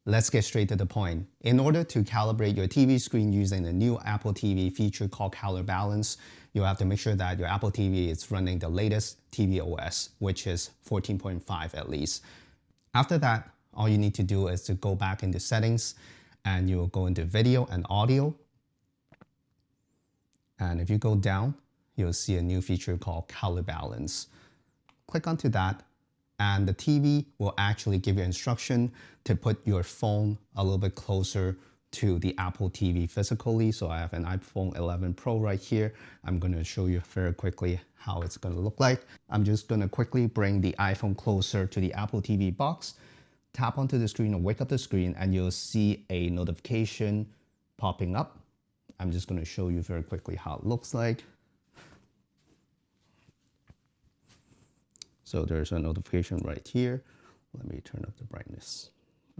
Let's get straight to the point. In order to calibrate your TV screen using the new Apple TV feature called Color Balance, you have to make sure that your Apple TV is running the latest TV OS, which is 14.5 at least. After that, all you need to do is to go back into settings and you'll go into video and audio. And if you go down, you'll see a new feature called Color Balance. Click onto that. And the TV will actually give you instruction to put your phone a little bit closer to the Apple TV physically. So I have an iPhone 11 Pro right here. I'm going to show you very quickly how it's going to look like. I'm just going to quickly bring the iPhone closer to the Apple TV box, tap onto the screen or wake up the screen, and you'll see a notification popping up. I'm just going to show you very quickly how it looks like. So there's a notification right here. Let me turn up the brightness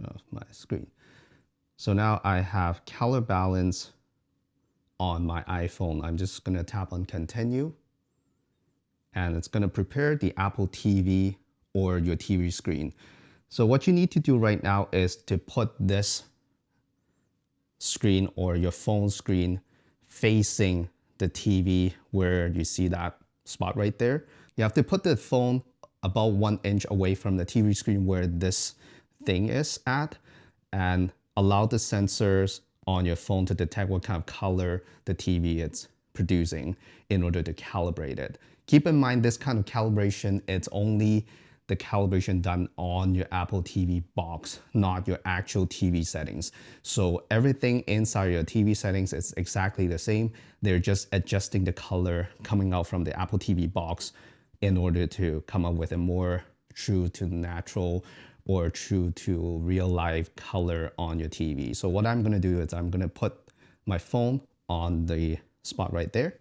of my screen. So now I have color balance on my iPhone. I'm just gonna tap on continue and it's gonna prepare the Apple TV or your TV screen. So what you need to do right now is to put this screen or your phone screen facing the TV where you see that spot right there. You have to put the phone about 1 inch away from the TV screen where this thing is at, and allow the sensors on your phone to detect what kind of color the TV is producing in order to calibrate it. Keep in mind this kind of calibration, it's only the calibration done on your Apple TV box, not your actual TV settings. So everything inside your TV settings is exactly the same. They're just adjusting the color coming out from the Apple TV box in order to come up with a more true to natural or true to real life color on your TV. So what I'm gonna do is I'm gonna put my phone on the spot right there.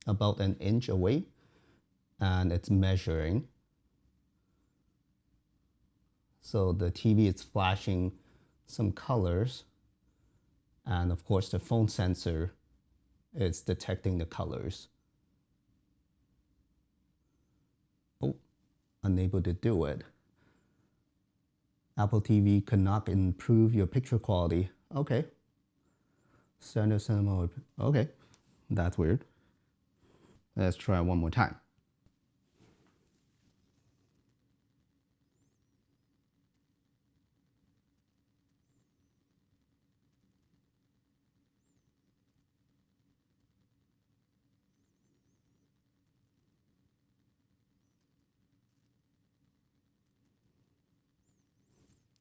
About 1 inch away, and it's measuring. So the TV is flashing some colors. And of course, the phone sensor is detecting the colors. Oh, unable to do it. Apple TV cannot improve your picture quality. Okay. Standard cinema. Okay, that's weird. Let's try one more time.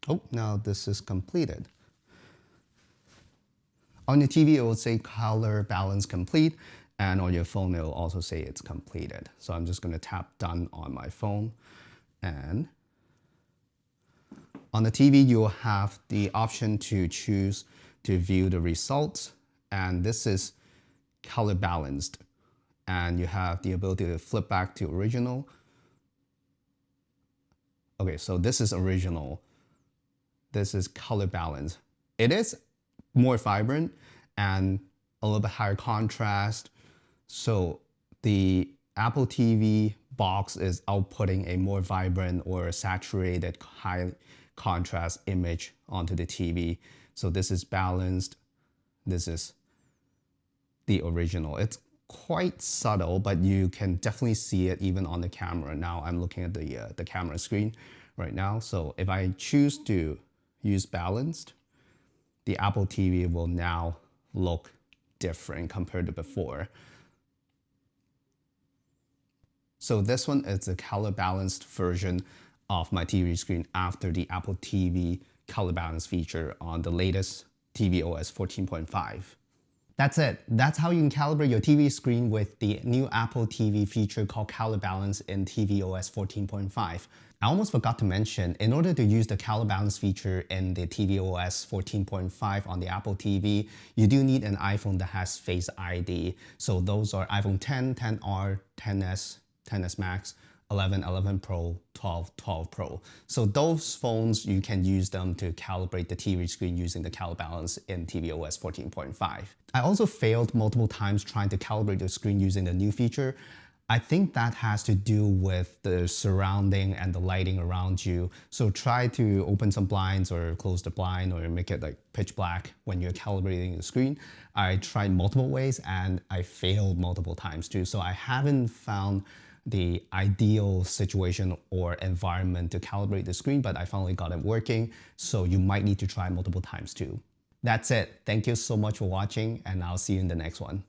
Oh, now this is completed. On your TV, it will say color balance complete, and on your phone, it will also say it's completed. So I'm just gonna tap done on my phone. And on the TV, you'll have the option to choose to view the results. And this is color balanced. And you have the ability to flip back to original. Okay, so this is original. This is color balance. It is more vibrant and a little bit higher contrast. So the Apple TV box is outputting a more vibrant or saturated high contrast image onto the TV. So this is balanced. This is the original. It's quite subtle, but you can definitely see it even on the camera. Now I'm looking at the camera screen right now. So if I choose to use balanced, the Apple TV will now look different compared to before. So this one is a color balanced version of my TV screen after the Apple TV color balance feature on the latest tvOS 14.5. That's it. That's how you can calibrate your TV screen with the new Apple TV feature called Color Balance in tvOS 14.5. I almost forgot to mention, in order to use the Color Balance feature in the tvOS 14.5 on the Apple TV, you do need an iPhone that has Face ID. So those are iPhone 10, 10R, 10S, 10S Max, 11, 11 Pro, 12, 12 Pro. So those phones, you can use them to calibrate the TV screen using the Color Balance in tvOS 14.5. I also failed multiple times trying to calibrate the screen using the new feature. I think that has to do with the surrounding and the lighting around you. So try to open some blinds or close the blind or make it like pitch black when you're calibrating the screen. I tried multiple ways and I failed multiple times too. So I haven't found the ideal situation or environment to calibrate the screen, but I finally got it working. So you might need to try multiple times too. That's it. Thank you so much for watching, and I'll see you in the next one.